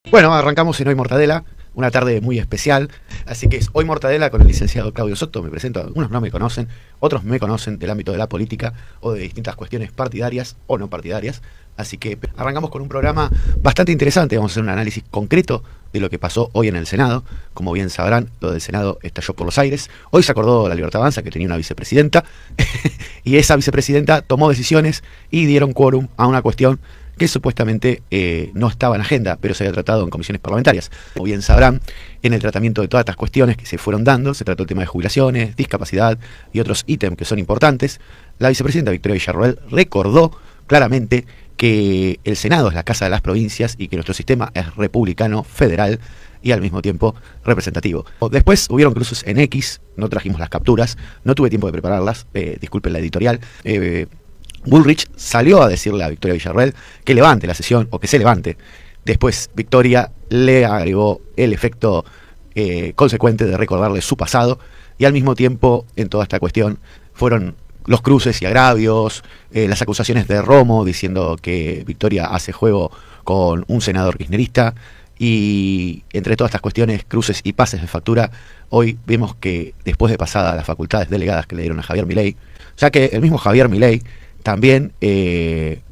Bueno, arrancamos en Hoy Mortadela, una tarde muy especial, así que es Hoy Mortadela con el licenciado Claudio Soto. Me presento, algunos no me conocen, otros me conocen del ámbito de la política o de distintas cuestiones partidarias o no partidarias, así que arrancamos con un programa bastante interesante. Vamos a hacer un análisis concreto de lo que pasó hoy en el Senado. Como bien sabrán, lo del Senado estalló por los aires. Hoy se acordó la Libertad Avanza que tenía una vicepresidenta y esa vicepresidenta tomó decisiones y dieron quórum a una cuestión que supuestamente no estaba en agenda, pero se había tratado en comisiones parlamentarias. Como bien sabrán, en el tratamiento de todas estas cuestiones que se fueron dando, se trató el tema de jubilaciones, discapacidad y otros ítems que son importantes. La vicepresidenta Victoria Villarroel recordó claramente que el Senado es la casa de las provincias y que nuestro sistema es republicano, federal y al mismo tiempo representativo. Después hubieron cruces en X, no trajimos las capturas, no tuve tiempo de prepararlas, disculpen la editorial. Bullrich salió a decirle a Victoria Villarroel que levante la sesión o que se levante. Después Victoria le agregó el efecto consecuente de recordarle su pasado y al mismo tiempo en toda esta cuestión fueron los cruces y agravios, las acusaciones de Romo diciendo que Victoria hace juego con un senador kirchnerista y entre todas estas cuestiones, cruces y pases de factura, hoy vemos que después de pasadas las facultades delegadas que le dieron a Javier Milei, ya que el mismo Javier Milei también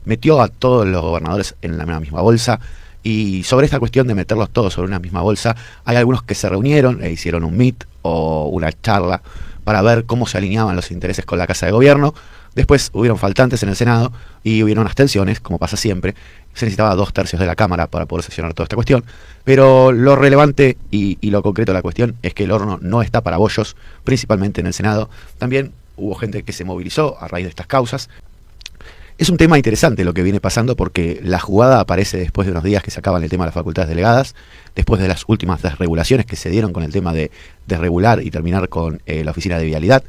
metió a todos los gobernadores en la misma bolsa. Y sobre esta cuestión de meterlos todos sobre una misma bolsa, hay algunos que se reunieron e hicieron un meet o una charla para ver cómo se alineaban los intereses con la Casa de Gobierno. Después hubieron faltantes en el Senado y hubieron abstenciones, como pasa siempre. Se necesitaba 2/3 de la Cámara para poder sesionar toda esta cuestión. Pero lo relevante y lo concreto de la cuestión es que el horno no está para bollos, principalmente en el Senado. También hubo gente que se movilizó a raíz de estas causas. Es un tema interesante lo que viene pasando porque la jugada aparece después de unos días que se acaban el tema de las facultades delegadas, después de las últimas desregulaciones que se dieron con el tema de desregular y terminar con la oficina de vialidad.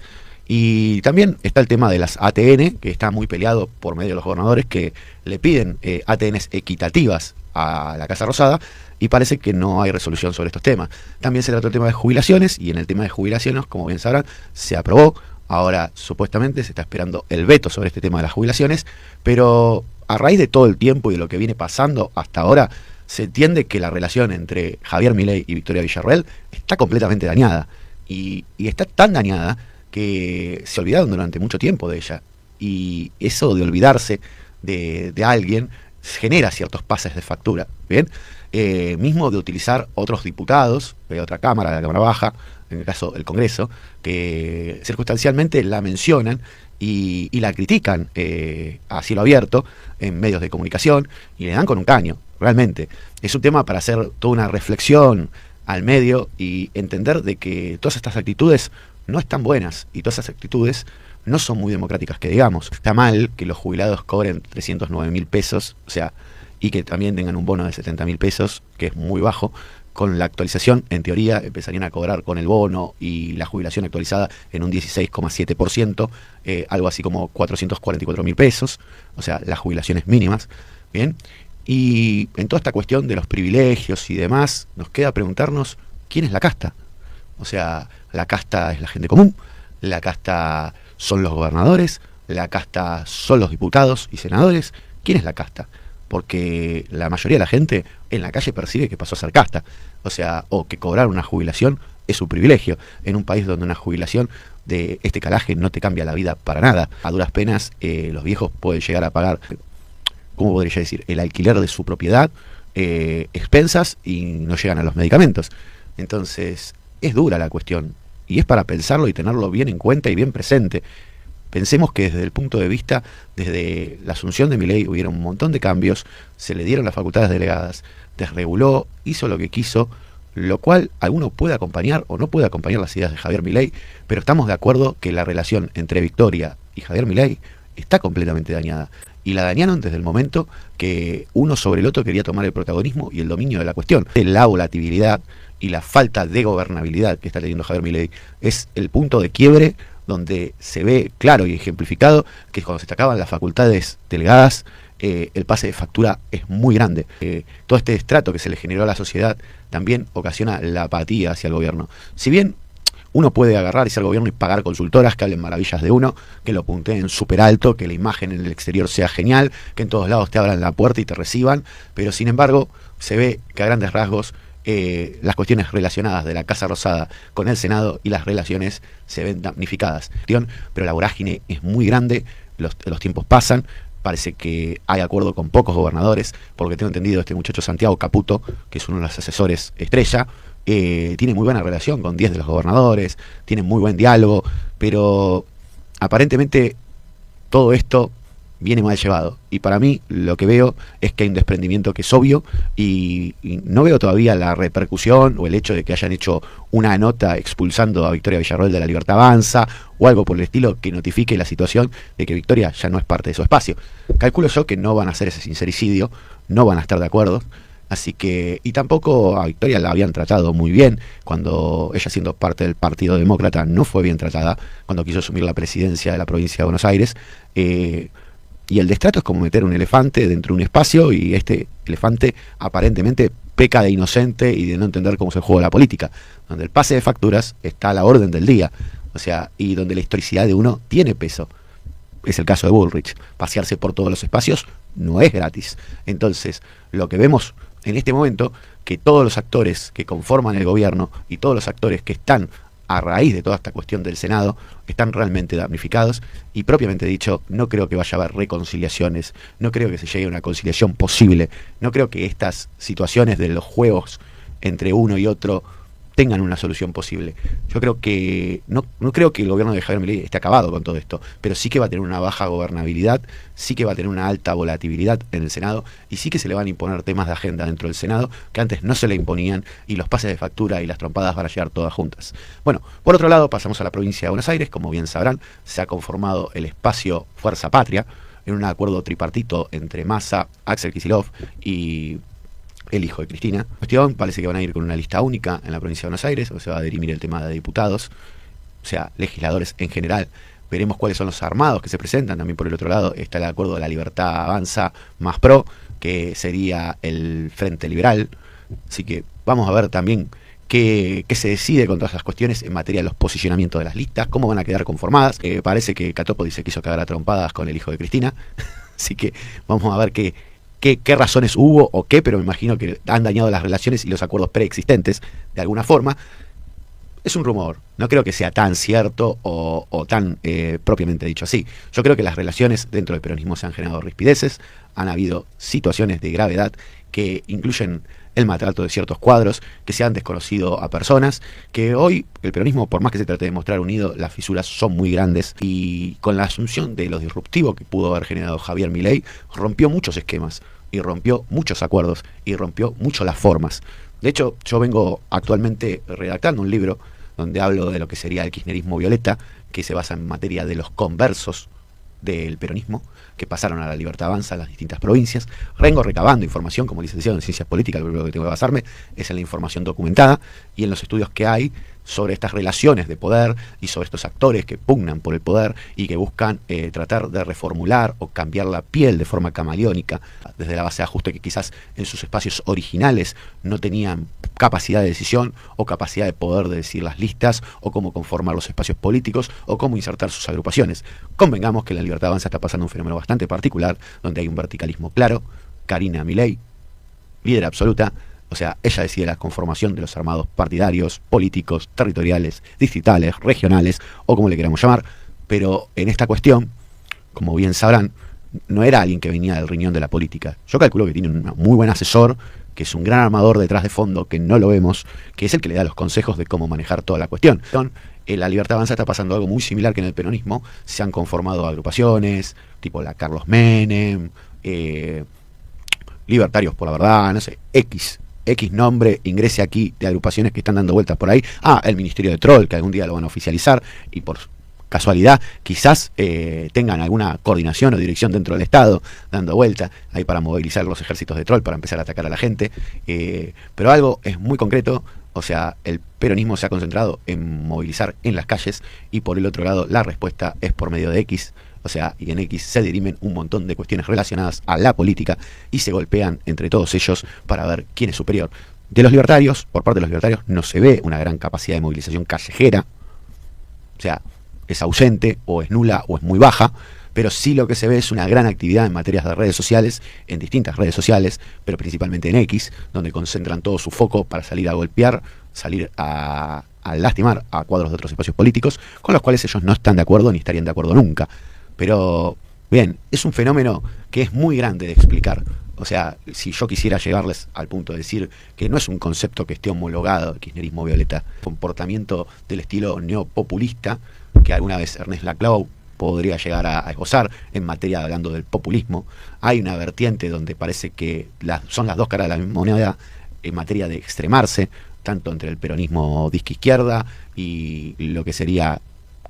Y también está el tema de las ATN, que está muy peleado por medio de los gobernadores que le piden ATNs equitativas a la Casa Rosada y parece que no hay resolución sobre estos temas. También se trató el tema de jubilaciones y en el tema de jubilaciones, como bien sabrán, se aprobó. Ahora, supuestamente, se está esperando el veto sobre este tema de las jubilaciones, pero a raíz de todo el tiempo y de lo que viene pasando hasta ahora, se entiende que la relación entre Javier Milei y Victoria Villarroel está completamente dañada. Y está tan dañada que se olvidaron durante mucho tiempo de ella. Y eso de olvidarse de alguien genera ciertos pases de factura, ¿bien? Mismo de utilizar otros diputados de otra cámara, la Cámara Baja, en el caso del Congreso, que circunstancialmente la mencionan y la critican a cielo abierto en medios de comunicación y le dan con un caño, realmente. Es un tema para hacer toda una reflexión al medio y entender de que todas estas actitudes no están buenas y todas esas actitudes no son muy democráticas, que digamos. Está mal que los jubilados cobren 309.000 pesos, o sea, y que también tengan un bono de 70.000 pesos, que es muy bajo. Con la actualización, en teoría, empezarían a cobrar con el bono y la jubilación actualizada en un 16,7%, algo así como 444.000 pesos, o sea, las jubilaciones mínimas, ¿bien? Y en toda esta cuestión de los privilegios y demás, nos queda preguntarnos, ¿quién es la casta? O sea, la casta es la gente común, la casta son los gobernadores, la casta son los diputados y senadores. ¿Quién es la casta? Porque la mayoría de la gente en la calle percibe que pasó a ser casta, o sea, o que cobrar una jubilación es un privilegio, en un país donde una jubilación de este calaje no te cambia la vida para nada. A duras penas los viejos pueden llegar a pagar, ¿cómo podría decir?, el alquiler de su propiedad, expensas y no llegan a los medicamentos. Entonces, es dura la cuestión y es para pensarlo y tenerlo bien en cuenta y bien presente. Pensemos que desde el punto de vista, desde la asunción de Milei hubieron un montón de cambios, se le dieron las facultades delegadas, desreguló, hizo lo que quiso, lo cual alguno puede acompañar o no puede acompañar las ideas de Javier Milei, pero estamos de acuerdo que la relación entre Victoria y Javier Milei está completamente dañada. Y la dañaron desde el momento que uno sobre el otro quería tomar el protagonismo y el dominio de la cuestión. La volatilidad y la falta de gobernabilidad que está teniendo Javier Milei es el punto de quiebre donde se ve claro y ejemplificado que cuando se acaban las facultades delegadas, el pase de factura es muy grande. Todo este estrato que se le generó a la sociedad también ocasiona la apatía hacia el gobierno. Si bien uno puede agarrar y ser gobierno y pagar consultoras que hablen maravillas de uno, que lo punteen súper alto, que la imagen en el exterior sea genial, que en todos lados te abran la puerta y te reciban, pero sin embargo se ve que a grandes rasgos las cuestiones relacionadas de la Casa Rosada con el Senado y las relaciones se ven damnificadas. Pero la vorágine es muy grande, los tiempos pasan, parece que hay acuerdo con pocos gobernadores, porque tengo entendido este muchacho Santiago Caputo, que es uno de los asesores estrella, tiene muy buena relación con 10 de los gobernadores, tiene muy buen diálogo, pero aparentemente todo esto viene mal llevado. Y para mí lo que veo es que hay un desprendimiento que es obvio y no veo todavía la repercusión o el hecho de que hayan hecho una nota expulsando a Victoria Villarroel de La Libertad Avanza o algo por el estilo que notifique la situación de que Victoria ya no es parte de su espacio. Calculo yo que no van a hacer ese sincericidio, no van a estar de acuerdo. Así que, y tampoco a Victoria la habían tratado muy bien cuando ella, siendo parte del Partido Demócrata, no fue bien tratada cuando quiso asumir la presidencia de la provincia de Buenos Aires. Y el destrato es como meter un elefante dentro de un espacio y este elefante aparentemente peca de inocente y de no entender cómo se juega la política, donde el pase de facturas está a la orden del día, o sea, y donde la historicidad de uno tiene peso. Es el caso de Bullrich. Pasearse por todos los espacios no es gratis. Entonces, lo que vemos en este momento, que todos los actores que conforman el gobierno y todos los actores que están a raíz de toda esta cuestión del Senado están realmente damnificados y, propiamente dicho, no creo que vaya a haber reconciliaciones, no creo que se llegue a una conciliación posible, no creo que estas situaciones de los juegos entre uno y otro tengan una solución posible. Yo creo que no creo que el gobierno de Javier Milei esté acabado con todo esto, pero sí que va a tener una baja gobernabilidad, sí que va a tener una alta volatilidad en el Senado y sí que se le van a imponer temas de agenda dentro del Senado que antes no se le imponían y los pases de factura y las trompadas van a llegar todas juntas. Bueno, por otro lado pasamos a la provincia de Buenos Aires. Como bien sabrán, se ha conformado el espacio Fuerza Patria en un acuerdo tripartito entre Massa, Axel Kicillof y el hijo de Cristina. Parece que van a ir con una lista única en la provincia de Buenos Aires, o se va a dirimir el tema de diputados, o sea, legisladores en general. Veremos cuáles son los armados que se presentan. También por el otro lado está el acuerdo de La Libertad Avanza más PRO, que sería el Frente Liberal. Así que vamos a ver también qué se decide con todas las cuestiones en materia de los posicionamientos de las listas, cómo van a quedar conformadas. Parece que Catópoli se quiso cagar a trompadas con el hijo de Cristina, así que vamos a ver qué razones hubo o qué, pero me imagino que han dañado las relaciones y los acuerdos preexistentes de alguna forma. Es un rumor, no creo que sea tan cierto o tan propiamente dicho así. Yo creo que las relaciones dentro del peronismo se han generado rispideces, han habido situaciones de gravedad que incluyen el maltrato de ciertos cuadros, que se han desconocido a personas, que hoy el peronismo, por más que se trate de mostrar unido, las fisuras son muy grandes y con la asunción de lo disruptivo que pudo haber generado Javier Milei, rompió muchos esquemas y rompió muchos acuerdos y rompió mucho las formas. De hecho, yo vengo actualmente redactando un libro donde hablo de lo que sería el kirchnerismo violeta, que se basa en materia de los conversos del peronismo, que pasaron a La Libertad Avanza en las distintas provincias. Vengo recabando información como licenciado en Ciencias Políticas, lo que tengo que basarme es en la información documentada y en los estudios que hay sobre estas relaciones de poder y sobre estos actores que pugnan por el poder y que buscan tratar de reformular o cambiar la piel de forma camaleónica desde la base de ajuste que quizás en sus espacios originales no tenían capacidad de decisión o capacidad de poder de decir las listas o cómo conformar los espacios políticos o cómo insertar sus agrupaciones. Convengamos que en La Libertad Avanza está pasando un fenómeno bastante particular donde hay un verticalismo claro. Karina Milei, líder absoluta, o sea, ella decide la conformación de los armados partidarios, políticos, territoriales, distritales, regionales o como le queramos llamar, pero en esta cuestión, como bien sabrán, no era alguien que venía del riñón de la política. Yo calculo que tiene un muy buen asesor, que es un gran armador detrás de fondo, que no lo vemos, que es el que le da los consejos de cómo manejar toda la cuestión. En La Libertad Avanza está pasando algo muy similar que en el peronismo. Se han conformado agrupaciones, tipo la Carlos Menem, Libertarios por la Verdad, no sé, X nombre, ingrese aquí de agrupaciones que están dando vueltas por ahí. El Ministerio de Troll, que algún día lo van a oficializar y por casualidad quizás tengan alguna coordinación o dirección dentro del Estado dando vuelta ahí para movilizar los ejércitos de troll para empezar a atacar a la gente, pero algo es muy concreto. O sea, el peronismo se ha concentrado en movilizar en las calles y por el otro lado la respuesta es por medio de X. O sea, y en X se dirimen un montón de cuestiones relacionadas a la política y se golpean entre todos ellos para ver quién es superior. De los libertarios, por parte de los libertarios, no se ve una gran capacidad de movilización callejera. O sea, es ausente, o es nula, o es muy baja, pero sí lo que se ve es una gran actividad en materias de redes sociales, en distintas redes sociales, pero principalmente en X, donde concentran todo su foco para salir a golpear, salir a lastimar a cuadros de otros espacios políticos, con los cuales ellos no están de acuerdo ni estarían de acuerdo nunca. Pero, bien, es un fenómeno que es muy grande de explicar. O sea, si yo quisiera llevarles al punto de decir que no es un concepto que esté homologado, el kirchnerismo violeta, comportamiento del estilo neopopulista, que alguna vez Ernest Laclau podría llegar a esbozar en materia hablando del populismo. Hay una vertiente donde parece que son las dos caras de la misma moneda en materia de extremarse, tanto entre el peronismo disque izquierda y lo que sería,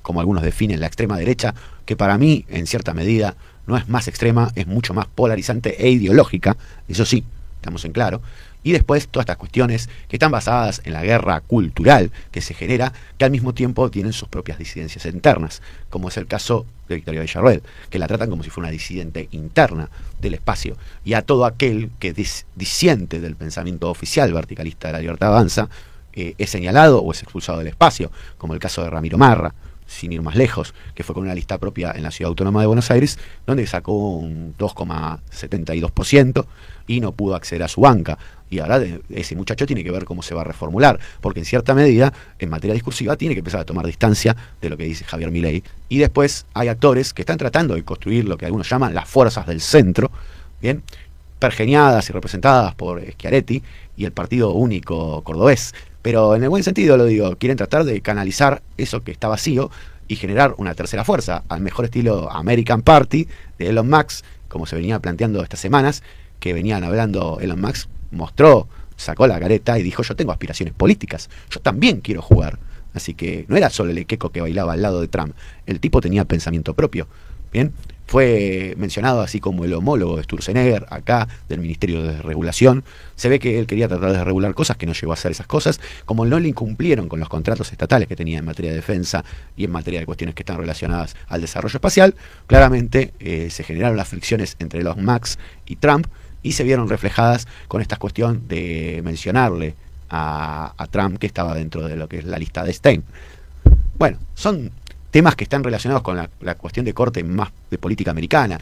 como algunos definen, la extrema derecha, que para mí, en cierta medida, no es más extrema, es mucho más polarizante e ideológica, eso sí, estamos en claro. Y después todas estas cuestiones que están basadas en la guerra cultural que se genera, que al mismo tiempo tienen sus propias disidencias internas, como es el caso de Victoria Villarroel, que la tratan como si fuera una disidente interna del espacio. Y a todo aquel que disiente del pensamiento oficial verticalista de La Libertad Avanza, es señalado o es expulsado del espacio, como el caso de Ramiro Marra, sin ir más lejos, que fue con una lista propia en la Ciudad Autónoma de Buenos Aires, donde sacó un 2,72% y no pudo acceder a su banca. Y ahora ese muchacho tiene que ver cómo se va a reformular, porque en cierta medida, en materia discursiva, tiene que empezar a tomar distancia de lo que dice Javier Milei. Y después hay actores que están tratando de construir lo que algunos llaman las fuerzas del centro, bien, pergeñadas y representadas por Schiaretti y el Partido Único Cordobés. Pero en el buen sentido lo digo, quieren tratar de canalizar eso que está vacío y generar una tercera fuerza, al mejor estilo American Party de Elon Musk, como se venía planteando estas semanas, que venían hablando. Elon Musk sacó la careta y dijo: yo tengo aspiraciones políticas, yo también quiero jugar. Así que no era solo el equeco que bailaba al lado de Trump, el tipo tenía pensamiento propio. Bien, fue mencionado así como el homólogo de Sturzenegger acá del Ministerio de Regulación. Se ve que él quería tratar de regular cosas, que no llegó a hacer esas cosas, como no le incumplieron con los contratos estatales que tenía en materia de defensa y en materia de cuestiones que están relacionadas al desarrollo espacial. Claramente se generaron las fricciones entre los Musk y Trump, y se vieron reflejadas con esta cuestión de mencionarle a Trump que estaba dentro de lo que es la lista de Stein. Bueno, son temas que están relacionados con la cuestión de corte más de política americana.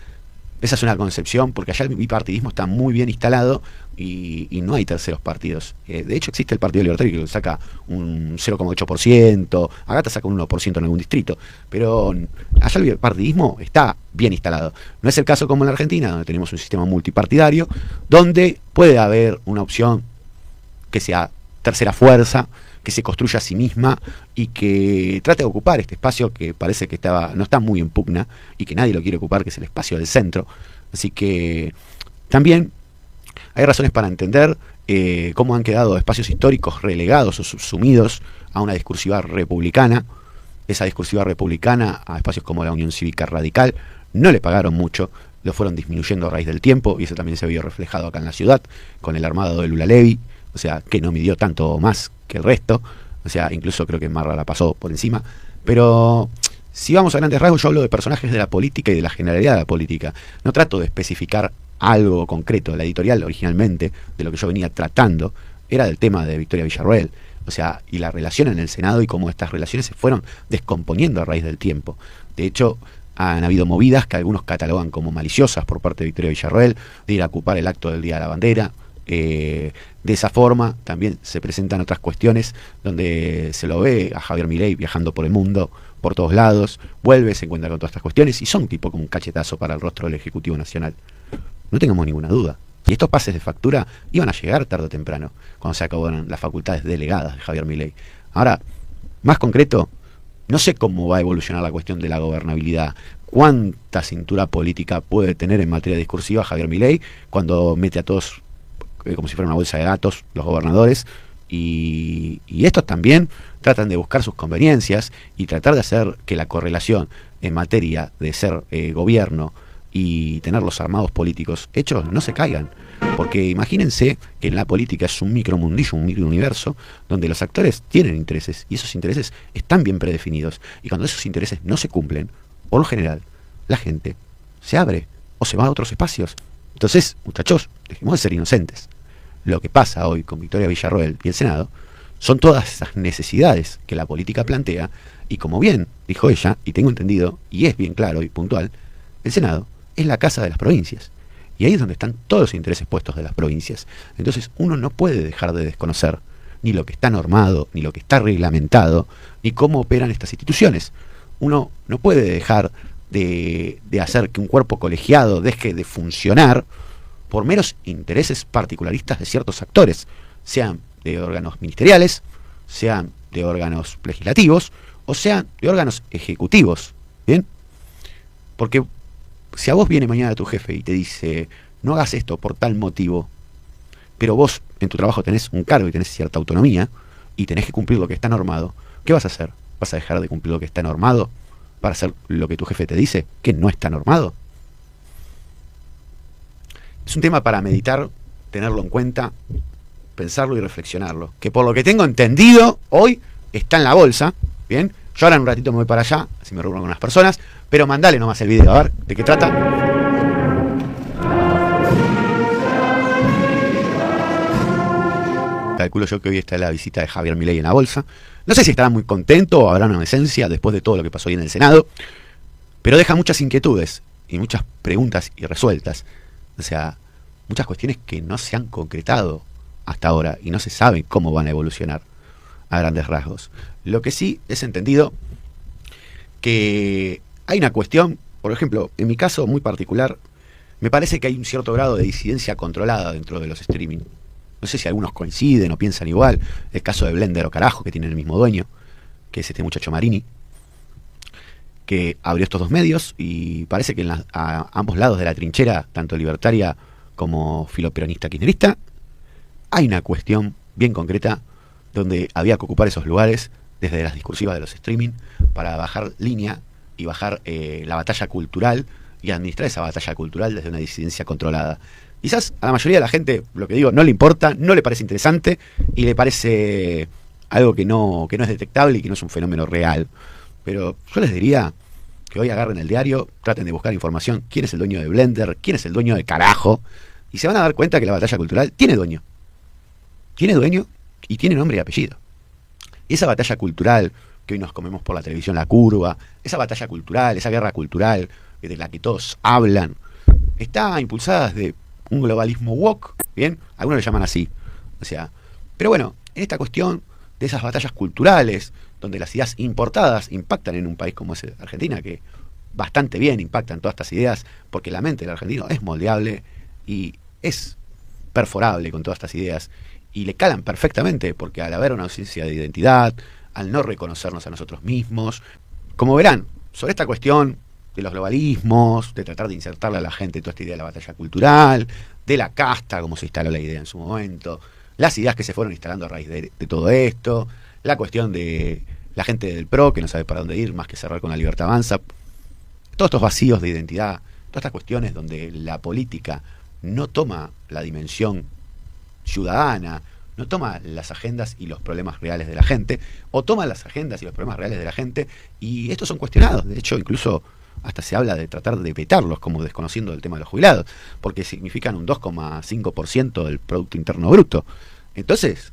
Esa es una concepción, porque allá el bipartidismo está muy bien instalado y no hay terceros partidos. De hecho, existe el Partido Libertario que saca un 0,8%, Agata saca un 1% en algún distrito, pero allá el bipartidismo está bien instalado. No es el caso como en la Argentina, donde tenemos un sistema multipartidario, donde puede haber una opción que sea tercera fuerza, que se construya a sí misma y que trate de ocupar este espacio que parece que no está muy en pugna y que nadie lo quiere ocupar, que es el espacio del centro. Así que también hay razones para entender cómo han quedado espacios históricos relegados o subsumidos a una discursiva republicana. Esa discursiva republicana a espacios como la Unión Cívica Radical no le pagaron mucho, lo fueron disminuyendo a raíz del tiempo, y eso también se vio reflejado acá en la ciudad con el armado de Lula Levy, o sea, que no midió tanto más que el resto, o sea, incluso creo que Marra la pasó por encima. Pero si vamos a grandes rasgos, yo hablo de personajes de la política y de la generalidad de la política. No trato de especificar algo concreto. La editorial originalmente, de lo que yo venía tratando, era del tema de Victoria Villarroel, o sea, y la relación en el Senado y cómo estas relaciones se fueron descomponiendo a raíz del tiempo. De hecho, han habido movidas que algunos catalogan como maliciosas por parte de Victoria Villarroel, de ir a ocupar el acto del Día de la Bandera. De esa forma también se presentan otras cuestiones donde se lo ve a Javier Milei viajando por el mundo, por todos lados, vuelve, se encuentra con todas estas cuestiones y son tipo como un cachetazo para el rostro del Ejecutivo Nacional. No tengamos ninguna duda. Y estos pases de factura iban a llegar tarde o temprano, cuando se acabaron las facultades delegadas de Javier Milei. Ahora, más concreto, no sé cómo va a evolucionar la cuestión de la gobernabilidad. ¿Cuánta cintura política puede tener en materia discursiva Javier Milei cuando mete a todos como si fuera una bolsa de datos los gobernadores? Y estos también tratan de buscar sus conveniencias y tratar de hacer que la correlación en materia de ser gobierno y tener los armados políticos hechos no se caigan. Porque imagínense que en la política es un micromundillo, un microuniverso, donde los actores tienen intereses y esos intereses están bien predefinidos. Y cuando esos intereses no se cumplen, por lo general, la gente se abre o se va a otros espacios. Entonces, muchachos, dejemos de ser inocentes. Lo que pasa hoy con Victoria Villarroel y el Senado Son todas esas necesidades que la política plantea, y como bien dijo ella, y tengo entendido, y es bien claro y puntual, el Senado es la casa de las provincias. Y ahí es donde están todos los intereses puestos de las provincias. Entonces uno no puede dejar de desconocer ni lo que está normado, ni lo que está reglamentado, ni cómo operan estas instituciones. Uno no puede dejar de hacer que un cuerpo colegiado deje de funcionar por meros intereses particularistas de ciertos actores, sean de órganos ministeriales, sean de órganos legislativos, o sean de órganos ejecutivos. ¿Bien? Porque si a vos viene mañana tu jefe y te dice, no hagas esto por tal motivo, pero vos en tu trabajo tenés un cargo y tenés cierta autonomía, y tenés que cumplir lo que está normado, ¿qué vas a hacer? ¿Vas a dejar de cumplir lo que está normado para hacer lo que tu jefe te dice, que no está normado? Es un tema para meditar, tenerlo en cuenta, pensarlo y reflexionarlo. Que por lo que tengo entendido, hoy está en la bolsa, ¿bien? Yo ahora en un ratito me voy para allá, así me reúno con unas personas, pero mandale nomás el video, a ver, ¿de qué trata? Calculo yo que hoy está la visita de Javier Milei en la bolsa. No sé si estará muy contento o habrá una decencia después de todo lo que pasó hoy en el Senado, pero deja muchas inquietudes y muchas preguntas irresueltas. O sea, muchas cuestiones que no se han concretado hasta ahora y no se sabe cómo van a evolucionar a grandes rasgos. Lo que sí es entendido que hay una cuestión, por ejemplo, en mi caso muy particular, me parece que hay un cierto grado de disidencia controlada dentro de los streaming. No sé si algunos coinciden o piensan igual. El caso de Blender o Carajo, que tienen el mismo dueño, que es este muchacho Marini, que abrió estos dos medios y parece que a ambos lados de la trinchera, tanto libertaria como filoperonista kirchnerista, hay una cuestión bien concreta donde había que ocupar esos lugares desde las discursivas de los streaming para bajar línea y bajar la batalla cultural y administrar esa batalla cultural desde una disidencia controlada. Quizás a la mayoría de la gente, lo que digo, no le importa, no le parece interesante y le parece algo que no es detectable y que no es un fenómeno real. Pero yo les diría que hoy agarren el diario, traten de buscar información, quién es el dueño de Blender, quién es el dueño de Carajo, y se van a dar cuenta que la batalla cultural tiene dueño. Tiene dueño y tiene nombre y apellido. Y esa batalla cultural que hoy nos comemos por la televisión La Curva, esa batalla cultural, esa guerra cultural de la que todos hablan, está impulsada desde un globalismo woke, ¿bien? Algunos le llaman así. O sea, pero bueno, en esta cuestión de esas batallas culturales, donde las ideas importadas impactan en un país como es Argentina, que bastante bien impactan todas estas ideas, porque la mente del argentino es moldeable y es perforable con todas estas ideas, y le calan perfectamente, porque al haber una ausencia de identidad, al no reconocernos a nosotros mismos, como verán, sobre esta cuestión de los globalismos, de tratar de insertarle a la gente toda esta idea de la batalla cultural, de la casta, como se instaló la idea en su momento, las ideas que se fueron instalando a raíz de todo esto, la cuestión de la gente del PRO que no sabe para dónde ir más que cerrar con La Libertad Avanza, todos estos vacíos de identidad, todas estas cuestiones donde la política no toma la dimensión ciudadana, no toma las agendas y los problemas reales de la gente, o toma las agendas y los problemas reales de la gente, y estos son cuestionados. De hecho, incluso hasta se habla de tratar de vetarlos, como desconociendo el tema de los jubilados, porque significan un 2,5% del Producto Interno Bruto. Entonces,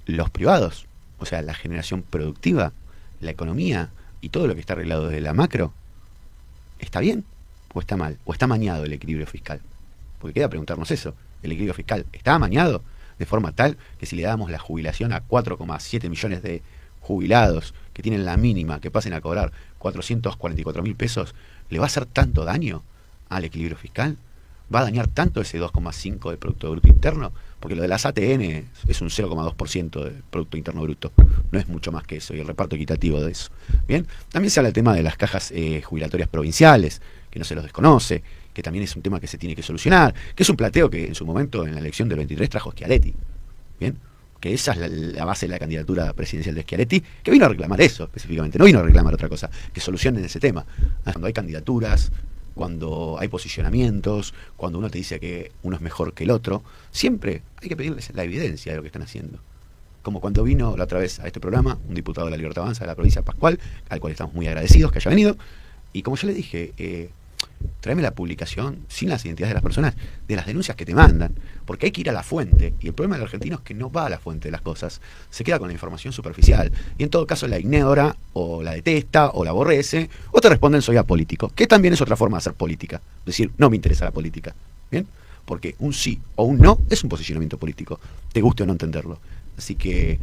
los privados, o sea, la generación productiva, la economía y todo lo que está arreglado desde la macro, ¿está bien o está mal? ¿O está amañado el equilibrio fiscal? Porque queda preguntarnos eso. ¿El equilibrio fiscal está amañado de forma tal que si le damos la jubilación a 4,7 millones de jubilados que tienen la mínima, que pasen a cobrar 444.000 pesos, le va a hacer tanto daño al equilibrio fiscal? ¿Va a dañar tanto ese 2,5 del Producto Bruto Interno? Porque lo de las ATN es un 0,2% del Producto Interno Bruto, no es mucho más que eso, y el reparto equitativo de eso. Bien, también se habla del tema de las cajas jubilatorias provinciales, que no se los desconoce, que también es un tema que se tiene que solucionar, que es un planteo que en su momento en la elección del 23 trajo Schiaretti, bien, que esa es la base de la candidatura presidencial de Schiaretti, que vino a reclamar eso específicamente, no vino a reclamar otra cosa, que solucionen ese tema. Cuando hay candidaturas, cuando hay posicionamientos, cuando uno te dice que uno es mejor que el otro, siempre hay que pedirles la evidencia de lo que están haciendo. Como cuando vino la otra vez a este programa un diputado de La Libertad Avanza de la provincia de Pascual, al cual estamos muy agradecidos que haya venido, y como yo le dije, tráeme la publicación sin las identidades de las personas de las denuncias que te mandan, porque hay que ir a la fuente, y el problema del argentino es que no va a la fuente de las cosas, se queda con la información superficial, y en todo caso la ignora, o la detesta, o la aborrece, o te responden soy apolítico, que también es otra forma de hacer política, es decir, no me interesa la política, ¿bien? Porque un sí o un no es un posicionamiento político, te guste o no entenderlo, así que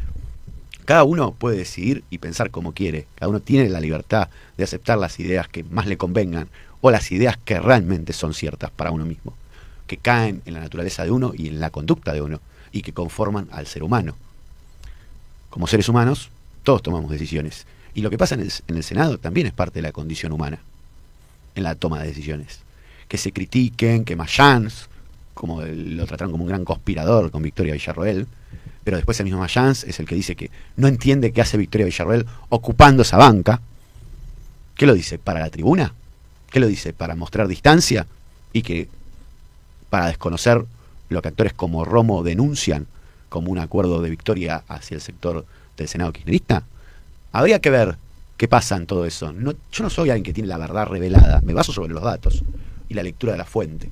cada uno puede decidir y pensar como quiere, cada uno tiene la libertad de aceptar las ideas que más le convengan, o las ideas que realmente son ciertas para uno mismo, que caen en la naturaleza de uno y en la conducta de uno, y que conforman al ser humano. Como seres humanos, todos tomamos decisiones, y lo que pasa en el Senado también es parte de la condición humana, en la toma de decisiones. Que se critiquen, que Mayans, como lo trataron como un gran conspirador con Victoria Villarroel, pero después el mismo Mayans es el que dice que no entiende qué hace Victoria Villarroel ocupando esa banca. ¿Qué lo dice? ¿Para la tribuna? ¿Qué lo dice? ¿Para mostrar distancia? Y que para desconocer lo que actores como Romo denuncian como un acuerdo de Victoria hacia el sector del Senado kirchnerista. Habría que ver qué pasa en todo eso. No, yo no soy alguien que tiene la verdad revelada, me baso sobre los datos y la lectura de la fuente.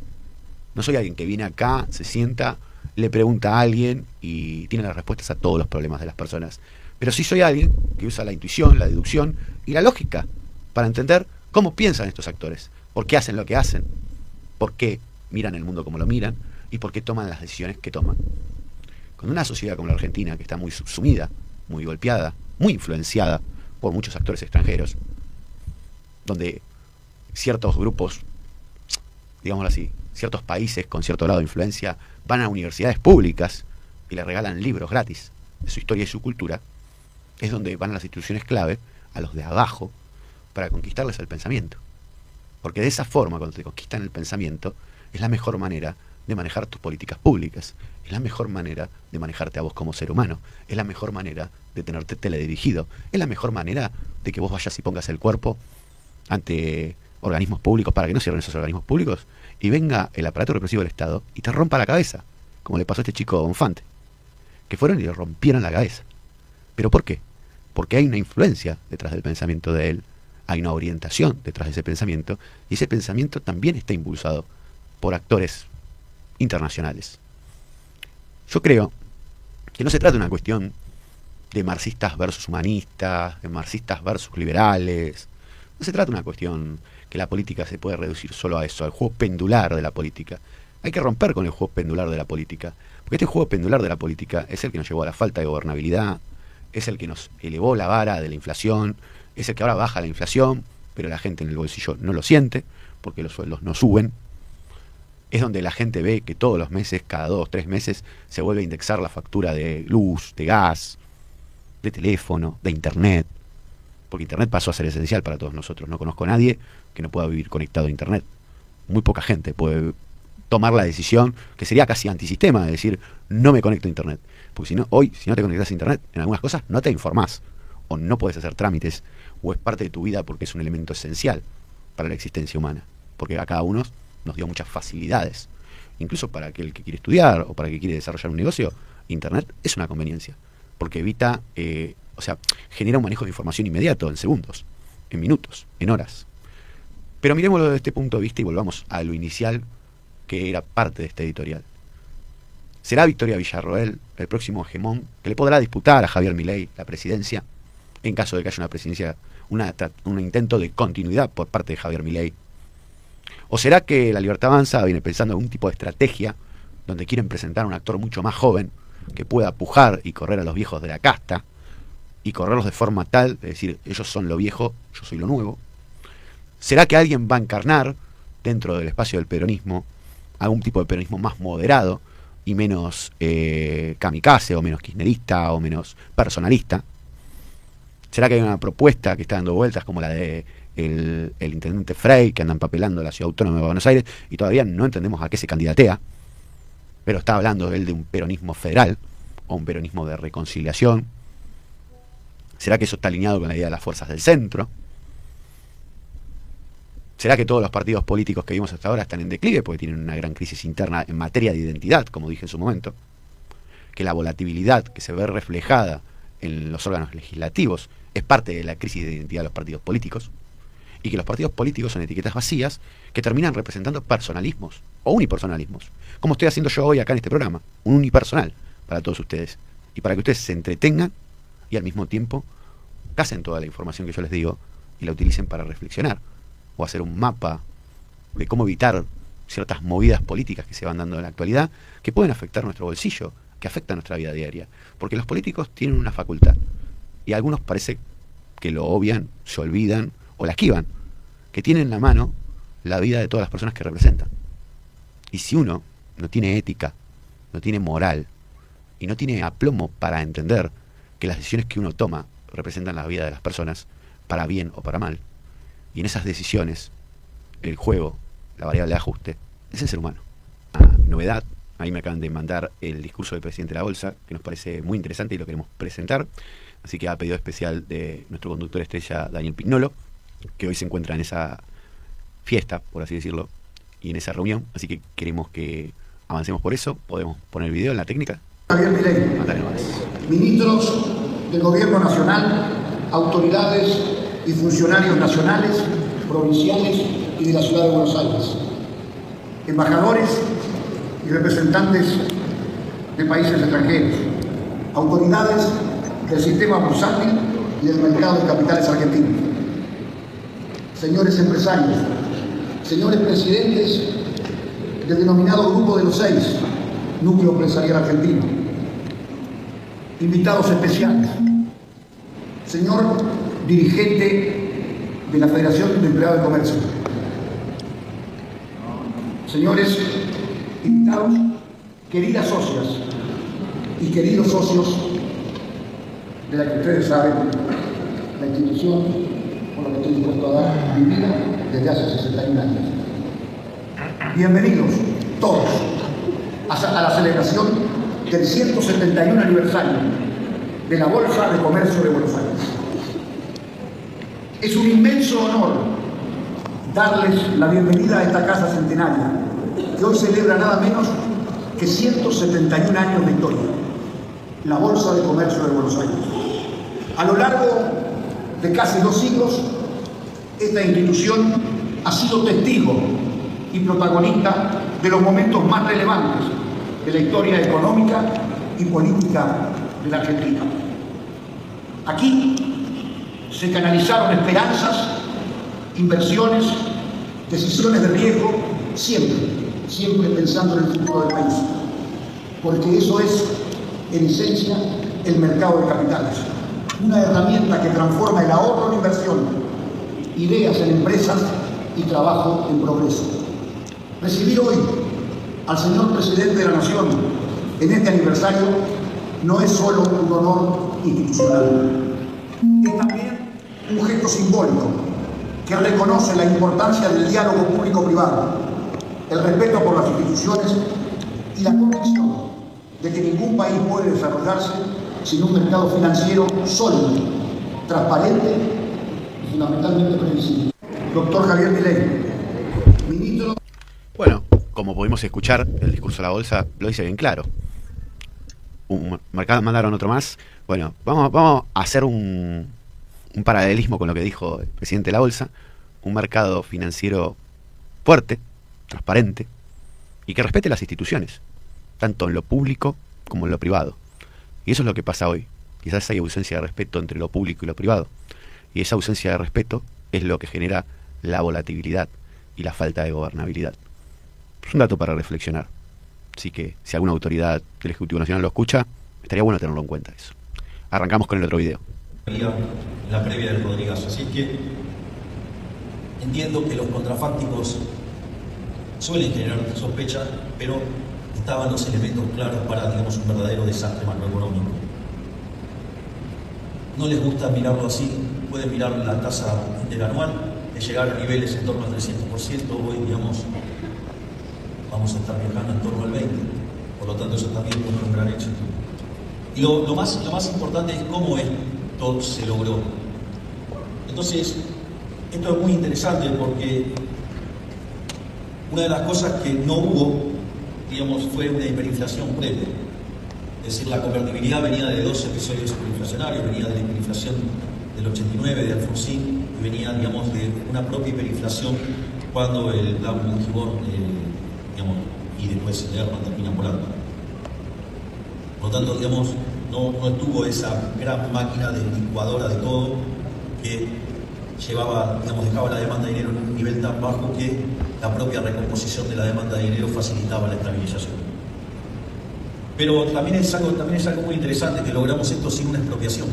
No soy alguien que viene acá, se sienta, le pregunta a alguien y tiene las respuestas a todos los problemas de las personas. Pero sí soy alguien que usa la intuición, la deducción y la lógica para entender cómo piensan estos actores, por qué hacen lo que hacen, por qué miran el mundo como lo miran y por qué toman las decisiones que toman. Con una sociedad como la Argentina, que está muy subsumida, muy golpeada, muy influenciada por muchos actores extranjeros, donde ciertos grupos, digámoslo así, ciertos países con cierto grado de influencia van a universidades públicas y le regalan libros gratis de su historia y su cultura, es donde van a las instituciones clave, a los de abajo, para conquistarles el pensamiento. Porque de esa forma, cuando te conquistan el pensamiento, es la mejor manera de manejar tus políticas públicas, es la mejor manera de manejarte a vos como ser humano, es la mejor manera de tenerte teledirigido, es la mejor manera de que vos vayas y pongas el cuerpo ante organismos públicos para que no cierren esos organismos públicos y venga el aparato represivo del Estado y te rompa la cabeza, como le pasó a este chico Bonfante, que fueron y le rompieron la cabeza. ¿Pero por qué? Porque hay una influencia detrás del pensamiento de él, hay una orientación detrás de ese pensamiento, y ese pensamiento también está impulsado por actores internacionales. Yo creo que no se trata de una cuestión de marxistas versus humanistas, de marxistas versus liberales. No se trata de una cuestión que la política se puede reducir solo a eso, al juego pendular de la política. Hay que romper con el juego pendular de la política, porque este juego pendular de la política es el que nos llevó a la falta de gobernabilidad, es el que nos elevó la vara de la inflación, es el que ahora baja la inflación, pero la gente en el bolsillo no lo siente, porque los sueldos no suben. Es donde la gente ve que todos los meses, cada 2 o 3 meses, se vuelve a indexar la factura de luz, de gas, de teléfono, de internet, porque internet pasó a ser esencial para todos nosotros. No conozco a nadie que no pueda vivir conectado a internet. Muy poca gente puede tomar la decisión, que sería casi antisistema, de decir, no me conecto a internet. Porque si no, hoy, si no te conectas a internet, en algunas cosas no te informás, o no puedes hacer trámites, o es parte de tu vida porque es un elemento esencial para la existencia humana. Porque a cada uno nos dio muchas facilidades. Incluso para aquel que quiere estudiar o para el que quiere desarrollar un negocio, internet es una conveniencia. Porque evita, genera un manejo de información inmediato, en segundos, en minutos, en horas. Pero miremoslo desde este punto de vista y volvamos a lo inicial que era parte de este editorial. ¿Será Victoria Villarroel el próximo hegemón que le podrá disputar a Javier Milei la presidencia en caso de que haya una presidencia, un intento de continuidad por parte de Javier Milei? ¿O será que la Libertad Avanza viene pensando en algún tipo de estrategia donde quieren presentar a un actor mucho más joven que pueda pujar y correr a los viejos de la casta y correrlos de forma tal, es decir, ellos son lo viejo, yo soy lo nuevo? ¿Será que alguien va a encarnar dentro del espacio del peronismo algún tipo de peronismo más moderado y menos kamikaze o menos kirchnerista o menos personalista? ¿Será que hay una propuesta que está dando vueltas como la de el intendente Frey, que anda empapelando la ciudad autónoma de Buenos Aires y todavía no entendemos a qué se candidatea, pero está hablando él de un peronismo federal o un peronismo de reconciliación? ¿Será que eso está alineado con la idea de las fuerzas del centro? ¿Será que todos los partidos políticos que vimos hasta ahora están en declive porque tienen una gran crisis interna en materia de identidad, como dije en su momento? Que la volatilidad que se ve reflejada en los órganos legislativos es parte de la crisis de identidad de los partidos políticos. y que los partidos políticos son etiquetas vacías que terminan representando personalismos o unipersonalismos, como estoy haciendo yo hoy acá en este programa, un unipersonal para todos ustedes, y para que ustedes se entretengan y al mismo tiempo casen toda la información que yo les digo y la utilicen para reflexionar o hacer un mapa de cómo evitar ciertas movidas políticas que se van dando en la actualidad que pueden afectar nuestro bolsillo, que afectan nuestra vida diaria, porque los políticos tienen una facultad y algunos parece que lo obvian, se olvidan o la esquivan, que tienen en la mano la vida de todas las personas que representan. Y si uno no tiene ética, no tiene moral y no tiene aplomo para entender que las decisiones que uno toma representan la vida de las personas, para bien o para mal, y en esas decisiones el juego, la variable de ajuste, es el ser humano. Novedad, ahí me acaban de mandar el discurso del presidente de la Bolsa, que nos parece muy interesante y lo queremos presentar, así que a pedido especial de nuestro conductor estrella Daniel Pignolo, que hoy se encuentra en esa fiesta, por así decirlo, y en esa reunión, así que queremos que avancemos por eso. Podemos poner el video en la técnica. Javier Milei, ministros del Gobierno Nacional, autoridades y funcionarios nacionales, provinciales y de la Ciudad de Buenos Aires, embajadores y representantes de países extranjeros, autoridades del sistema bursátil y del mercado de capitales argentinos, señores empresarios, señores presidentes del denominado Grupo de los 6, Núcleo Empresarial Argentino, invitados especiales, señor dirigente de la Federación de Empleados de Comercio, señores invitados, queridas socias y queridos socios de la que ustedes saben, la institución por la que estoy dispuesto a dar mi vida desde hace 61 años. Bienvenidos todos a la celebración del 171 aniversario de la Bolsa de Comercio de Buenos Aires. Es un inmenso honor darles la bienvenida a esta casa centenaria, que hoy celebra nada menos que 171 años de historia, la Bolsa de Comercio de Buenos Aires. A lo largo de casi 2 siglos, esta institución ha sido testigo y protagonista de los momentos más relevantes de la historia económica y política de la Argentina. Aquí se canalizaron esperanzas, inversiones, decisiones de riesgo, siempre pensando en el futuro del país, porque eso es, en esencia, el mercado de capitales, una herramienta que transforma el ahorro en inversión, ideas en empresas y trabajo en progreso. Recibir hoy al señor presidente de la Nación en este aniversario no es solo un honor institucional, es también un gesto simbólico que reconoce la importancia del diálogo público-privado, el respeto por las instituciones y la convicción de que ningún país puede desarrollarse sin un mercado financiero sólido, transparente y fundamentalmente previsible. Doctor Javier Milei, ministro... Bueno, como pudimos escuchar, el discurso de la Bolsa lo dice bien claro. Mandaron otro más. Bueno, vamos a hacer un paralelismo con lo que dijo el presidente de la Bolsa. Un mercado financiero fuerte, transparente y que respete las instituciones, tanto en lo público como en lo privado. Y eso es lo que pasa hoy. Quizás hay ausencia de respeto entre lo público y lo privado. Y esa ausencia de respeto es lo que genera la volatilidad y la falta de gobernabilidad. Es un dato para reflexionar. Así que si alguna autoridad del Ejecutivo Nacional lo escucha, estaría bueno tenerlo en cuenta eso. Arrancamos con el otro video. La previa del Rodrigazo. Así que entiendo que los contrafácticos suelen generar sospecha, pero estaban los elementos claros para, digamos, un verdadero desastre macroeconómico. No les gusta mirarlo así, pueden mirar la tasa interanual, de llegar a niveles en torno al 300%, hoy, digamos, vamos a estar viajando en torno al 20%, por lo tanto eso también es un gran éxito. Y lo más importante es cómo esto se logró. Entonces, esto es muy interesante porque una de las cosas que no hubo, digamos, fue una hiperinflación previa. Es decir, la convertibilidad venía de 2 episodios hiperinflacionarios, venía de la hiperinflación del 89 de Alfonsín que venía, digamos, de una propia hiperinflación cuando el plan Monjibor, digamos, y después de Erman termina volando. Por lo tanto, digamos, no estuvo esa gran máquina de licuadora de todo que llevaba, digamos, dejaba la demanda de dinero en un nivel tan bajo que la propia recomposición de la demanda de dinero facilitaba la estabilización. Pero también es algo muy interesante que logramos esto sin una expropiación.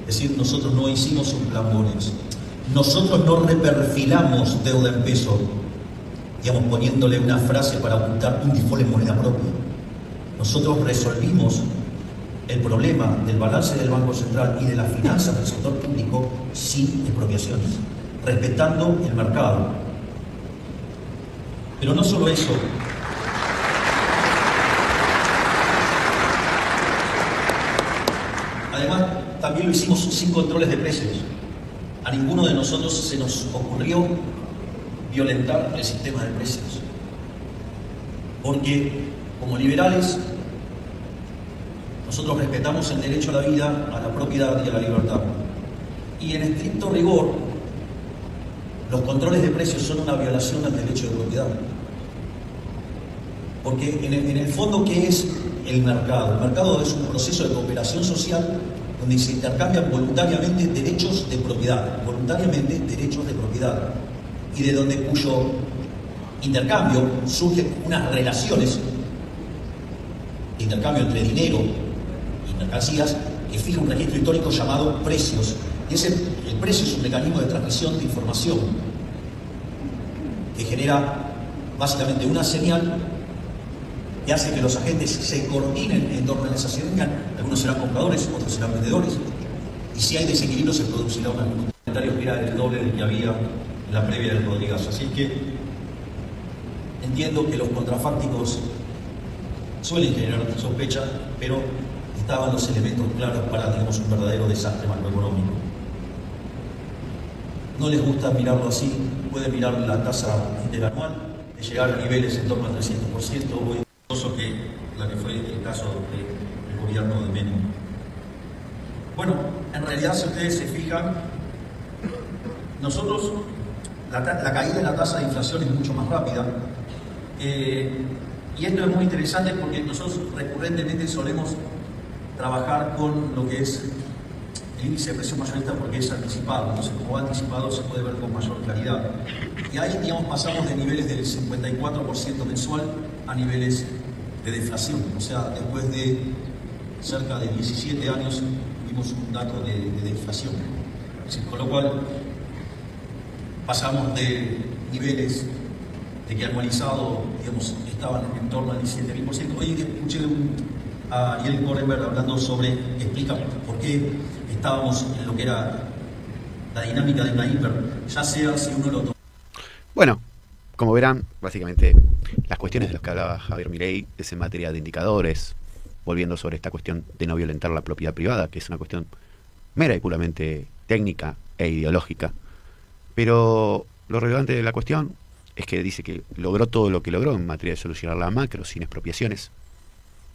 Es decir, nosotros no hicimos un plan Bonex. Nosotros no reperfilamos deuda en peso, digamos, poniéndole una frase para ocultar un default en moneda propia. Nosotros resolvimos el problema del balance del Banco Central y de las finanzas del sector público sin expropiaciones, respetando el mercado. Pero no solo eso. Además, también lo hicimos sin controles de precios. A ninguno de nosotros se nos ocurrió violentar el sistema de precios. Porque, como liberales, nosotros respetamos el derecho a la vida, a la propiedad y a la libertad. Y en estricto rigor, los controles de precios son una violación al derecho de propiedad. Porque en el fondo, ¿qué es el mercado? El mercado es un proceso de cooperación social donde se intercambian voluntariamente derechos de propiedad, y de donde cuyo intercambio surgen unas relaciones de intercambio entre dinero y mercancías que fija un registro histórico llamado precios. Y el precio es un mecanismo de transmisión de información que genera básicamente una señal que hace que los agentes se coordinen en torno a esa señal. Algunos serán compradores, otros serán vendedores. Y si hay desequilibrio, se producirá un comentario que era el doble del que había en la previa del Rodríguez. Así que entiendo que los contrafácticos suelen generar sospecha, pero estaban los elementos claros para, digamos, un verdadero desastre macroeconómico. No les gusta mirarlo así, pueden mirar la tasa interanual, de llegar a niveles en torno al 300%, hoy que la que fue el caso del gobierno de Menem. Bueno, en realidad, si ustedes se fijan, nosotros, la caída de la tasa de inflación es mucho más rápida, y esto es muy interesante porque nosotros recurrentemente solemos trabajar con lo que es el índice de presión mayorista porque es anticipado. Entonces, como va anticipado, se puede ver con mayor claridad. Y ahí, digamos, pasamos de niveles del 54% mensual a niveles de deflación. O sea, después de cerca de 17 años vimos un dato de deflación. Con lo cual, pasamos de niveles de que anualizado, digamos, estaban en torno al 17.000%. Hoy escuché a Ariel Korenberg hablando explica por qué estábamos en lo que era la dinámica de una hiper, ya sea si uno lo toma. Bueno, como verán, básicamente las cuestiones de las que hablaba Javier Milei es en materia de indicadores, volviendo sobre esta cuestión de no violentar la propiedad privada, que es una cuestión mera y puramente técnica e ideológica. Pero lo relevante de la cuestión es que dice que logró todo lo que logró en materia de solucionar la macro sin expropiaciones,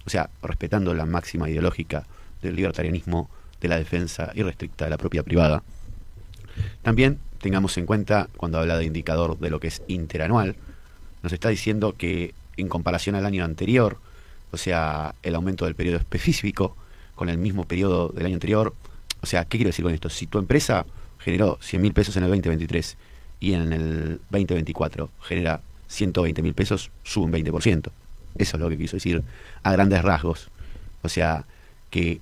o sea, respetando la máxima ideológica del libertarianismo, de la defensa irrestricta de la propiedad privada. También tengamos en cuenta, cuando habla de indicador de lo que es interanual, nos está diciendo que en comparación al año anterior, o sea, el aumento del periodo específico con el mismo periodo del año anterior, o sea, ¿qué quiero decir con esto? Si tu empresa generó 100.000 pesos en el 2023 y en el 2024 genera 120.000 pesos, sube un 20%. Eso es lo que quiso decir a grandes rasgos. O sea, que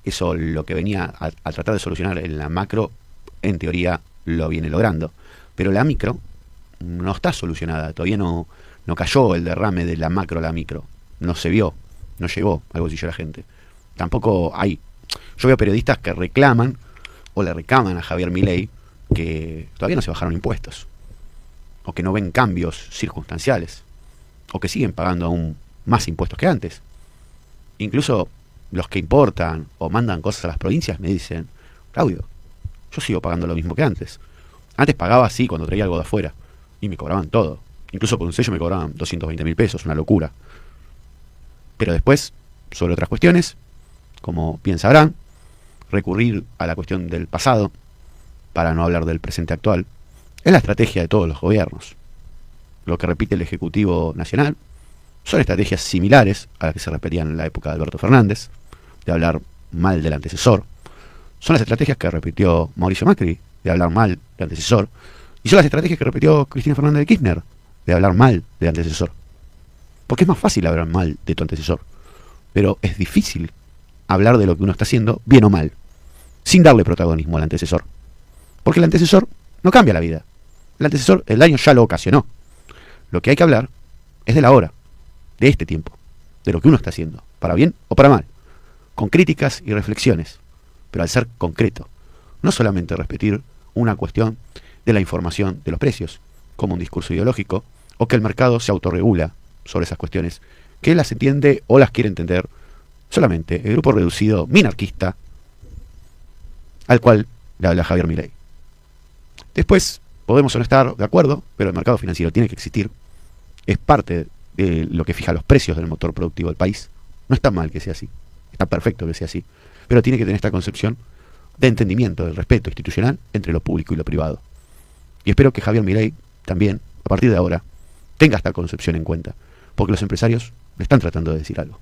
eso lo que venía a tratar de solucionar en la macro, en teoría lo viene logrando. Pero la micro no está solucionada, todavía no cayó el derrame de la macro a la micro. No se vio, no llegó al bolsillo de la gente. Tampoco hay. Yo veo periodistas que reclaman o le reclaman a Javier Milei que todavía no se bajaron impuestos, o que no ven cambios circunstanciales, o que siguen pagando aún más impuestos que antes. Incluso los que importan o mandan cosas a las provincias me dicen: Claudio, yo sigo pagando lo mismo que antes. Antes pagaba así cuando traía algo de afuera y me cobraban todo. Incluso por un sello me cobraban 220.000 pesos, una locura. Pero después, sobre otras cuestiones, como bien sabrán, recurrir a la cuestión del pasado para no hablar del presente actual, es la estrategia de todos los gobiernos. Lo que repite el Ejecutivo Nacional son estrategias similares a las que se repetían en la época de Alberto Fernández, de hablar mal del antecesor. Son las estrategias que repitió Mauricio Macri, de hablar mal del antecesor. Y son las estrategias que repitió Cristina Fernández de Kirchner, de hablar mal del antecesor. Porque es más fácil hablar mal de tu antecesor, pero es difícil hablar de lo que uno está haciendo, bien o mal, sin darle protagonismo al antecesor. Porque el antecesor no cambia la vida. El antecesor, el daño ya lo ocasionó. Lo que hay que hablar es de la hora, de este tiempo, de lo que uno está haciendo, para bien o para mal, con críticas y reflexiones, pero al ser concreto, no solamente repetir una cuestión de la información de los precios, como un discurso ideológico, o que el mercado se autorregula sobre esas cuestiones, que las entiende o las quiere entender solamente el grupo reducido minarquista al cual le habla Javier Milei. Después podemos o no estar de acuerdo, pero el mercado financiero tiene que existir, es parte de lo que fija los precios del motor productivo del país. No está mal que sea así, está perfecto que sea así, pero tiene que tener esta concepción de entendimiento del respeto institucional entre lo público y lo privado. Y espero que Javier Milei también, a partir de ahora, tenga esta concepción en cuenta, porque los empresarios le están tratando de decir algo.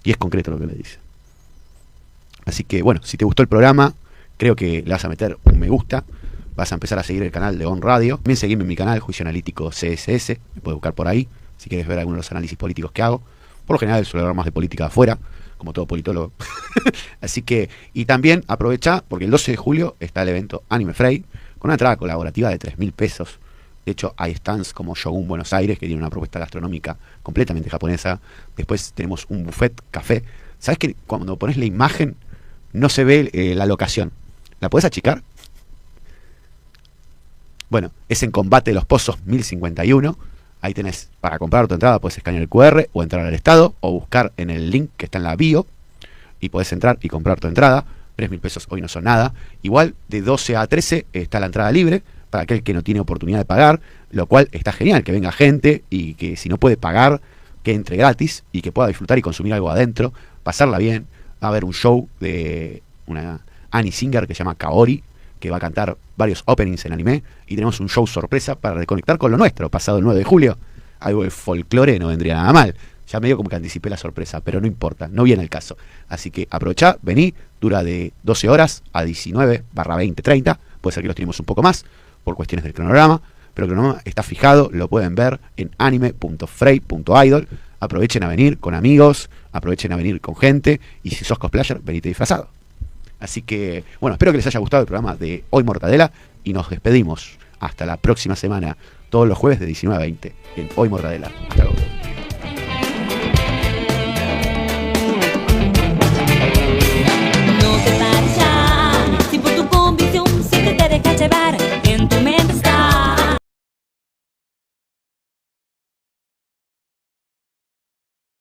Y es concreto lo que le dice. Así que, bueno, si te gustó el programa, creo que le vas a meter un me gusta, vas a empezar a seguir el canal de On Radio. También seguime en mi canal, Juicio Analítico CSS, me puedes buscar por ahí, si quieres ver algunos de los análisis políticos que hago. Por lo general suelo hablar más de política de afuera, como todo politólogo. Así que, y también aprovecha, porque el 12 de julio está el evento Anime Frey, con una entrada colaborativa de 3.000 pesos. De hecho, hay stands como Shogun Buenos Aires, que tiene una propuesta gastronómica completamente japonesa. Después tenemos un buffet café. ¿Sabes que cuando pones la imagen no se ve la locación? ¿La podés achicar? Bueno, es en Combate de los Pozos 1051. Ahí tenés, para comprar tu entrada, puedes escanear el QR o entrar al estado o buscar en el link que está en la bio y podés entrar y comprar tu entrada. 3.000 pesos hoy no son nada. Igual, de 12 a 13 está la entrada libre para aquel que no tiene oportunidad de pagar, lo cual está genial, que venga gente y que si no puede pagar, que entre gratis y que pueda disfrutar y consumir algo adentro, pasarla bien. Va a haber un show de una Annie Singer que se llama Kaori, que va a cantar varios openings en anime, y tenemos un show sorpresa para reconectar con lo nuestro, pasado el 9 de julio. Algo de folclore no vendría nada mal. Ya medio como que anticipé la sorpresa, pero no importa, no viene el caso. Así que aprovechá, vení, dura de 12 horas a 19/20:30, puede ser que los tenemos un poco más, por cuestiones del cronograma, pero el cronograma está fijado, lo pueden ver en anime.frey.idol. Aprovechen a venir con amigos, aprovechen a venir con gente, y si sos cosplayer, venite disfrazado. Así que, bueno, espero que les haya gustado el programa de Hoy Mortadela, y nos despedimos hasta la próxima semana, todos los jueves de 19 a 20, en Hoy Mortadela. Hasta luego. No te pares ya, si por tu convicción siempre te dejas llevar.